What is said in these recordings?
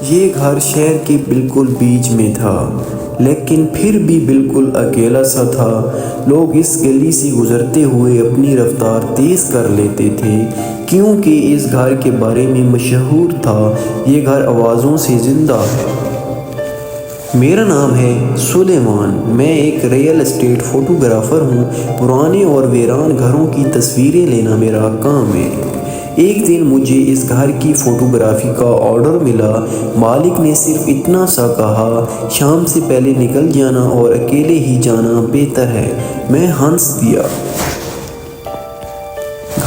یہ گھر شہر کے بالکل بیچ میں تھا، لیکن پھر بھی بالکل اکیلا سا تھا۔ لوگ اس گلی سے گزرتے ہوئے اپنی رفتار تیز کر لیتے تھے، کیونکہ اس گھر کے بارے میں مشہور تھا، یہ گھر آوازوں سے زندہ ہے۔ میرا نام ہے سلیمان، میں ایک ریئل اسٹیٹ فوٹوگرافر ہوں۔ پرانے اور ویران گھروں کی تصویریں لینا میرا کام ہے۔ ایک دن مجھے اس گھر کی فوٹوگرافی کا آرڈر ملا۔ مالک نے صرف اتنا سا کہا، شام سے پہلے نکل جانا اور اکیلے ہی جانا بہتر ہے۔ میں ہنس دیا۔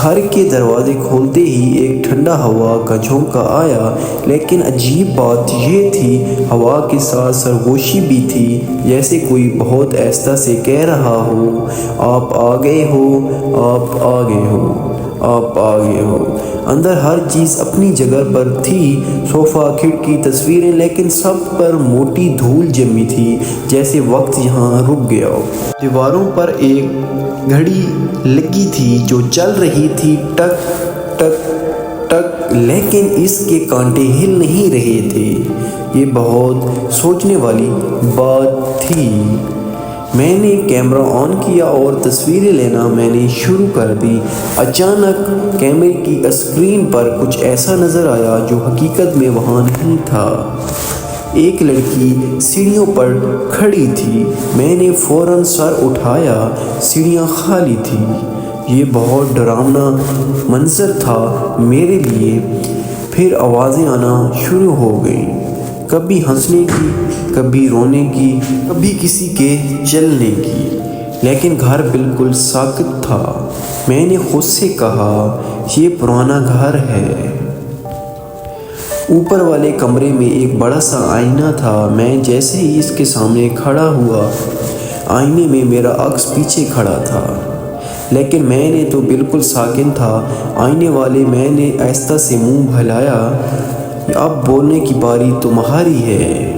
گھر کے دروازے کھولتے ہی ایک ٹھنڈا ہوا کا جھونکا آیا، لیکن عجیب بات یہ تھی، ہوا کے ساتھ سرگوشی بھی تھی، جیسے کوئی بہت آہستہ سے کہہ رہا ہو، آپ آ گئے ہو، آپ آ گئے ہو، آپ آ گئے ہو۔ اندر ہر چیز اپنی جگہ پر تھی، صوفہ، کھڑکی، تصویریں، لیکن سب پر موٹی دھول جمی تھی، جیسے وقت یہاں رک گیا ہو۔ دیواروں پر ایک گھڑی لگی تھی جو چل رہی تھی، ٹک ٹک ٹک، لیکن اس کے کانٹے ہل نہیں رہے تھے۔ یہ بہت سوچنے والی بات تھی۔ میں نے کیمرہ آن کیا اور تصویریں لینا میں نے شروع کر دی۔ اچانک کیمرے کی اسکرین پر کچھ ایسا نظر آیا جو حقیقت میں وہاں نہیں تھا۔ ایک لڑکی سیڑھیوں پر کھڑی تھی۔ میں نے فوراً سر اٹھایا، سیڑھیاں خالی تھیں۔ یہ بہت ڈراؤنا منظر تھا میرے لیے۔ پھر آوازیں آنا شروع ہو گئیں، کبھی ہنسنے کی، کبھی رونے کی، کبھی کسی کے چلنے کی، لیکن گھر بالکل ساکت تھا۔ میں نے خود سے کہا، یہ پرانا گھر ہے۔ اوپر والے کمرے میں ایک بڑا سا آئینہ تھا۔ میں جیسے ہی اس کے سامنے کھڑا ہوا، آئینے میں میرا عکس پیچھے کھڑا تھا، لیکن میں نے تو بالکل ساکن تھا۔ آئینے والے، میں نے آہستہ سے منہ ہلایا، اب بولنے کی باری تمہاری ہے۔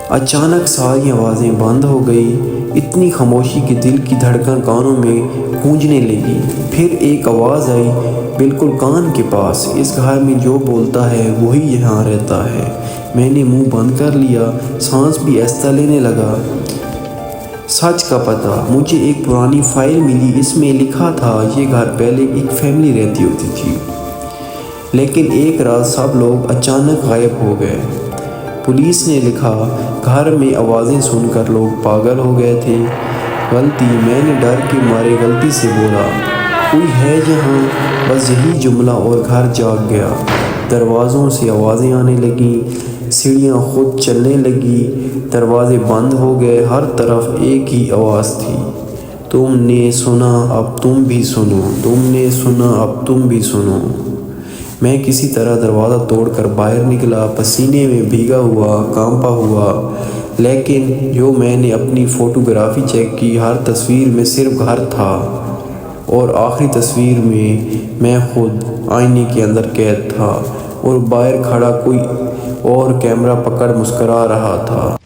اچانک ساری آوازیں بند ہو گئی، اتنی خاموشی کہ دل کی دھڑکن کانوں میں گونجنے لگی۔ پھر ایک آواز آئی، بالکل کان کے پاس، اس گھر میں جو بولتا ہے وہی یہاں رہتا ہے۔ میں نے منہ بند کر لیا، سانس بھی آہستہ لینے لگا۔ سچ کا پتہ، مجھے ایک پرانی فائل ملی، اس میں لکھا تھا، یہ گھر پہلے ایک فیملی رہتی ہوتی تھی، لیکن ایک رات سب لوگ اچانک غائب ہو گئے۔ پولیس نے لکھا، گھر میں آوازیں سن کر لوگ پاگل ہو گئے تھے۔ غلطی، میں نے ڈر کے مارے غلطی سے بولا، کوئی ہے یہاں، بس یہی جملہ اور گھر جاگ گیا۔ دروازوں سے آوازیں آنے لگیں، سیڑھیاں خود چلنے لگی، دروازے بند ہو گئے۔ ہر طرف ایک ہی آواز تھی، تم نے سنا، اب تم بھی سنو، تم نے سنا، اب تم بھی سنو۔ میں کسی طرح دروازہ توڑ کر باہر نکلا، پسینے میں بھیگا ہوا، کانپا ہوا، لیکن جو میں نے اپنی فوٹوگرافی چیک کی، ہر تصویر میں صرف گھر تھا، اور آخری تصویر میں خود آئینے کے اندر قید تھا، اور باہر کھڑا کوئی اور کیمرہ پکڑ مسکرا رہا تھا۔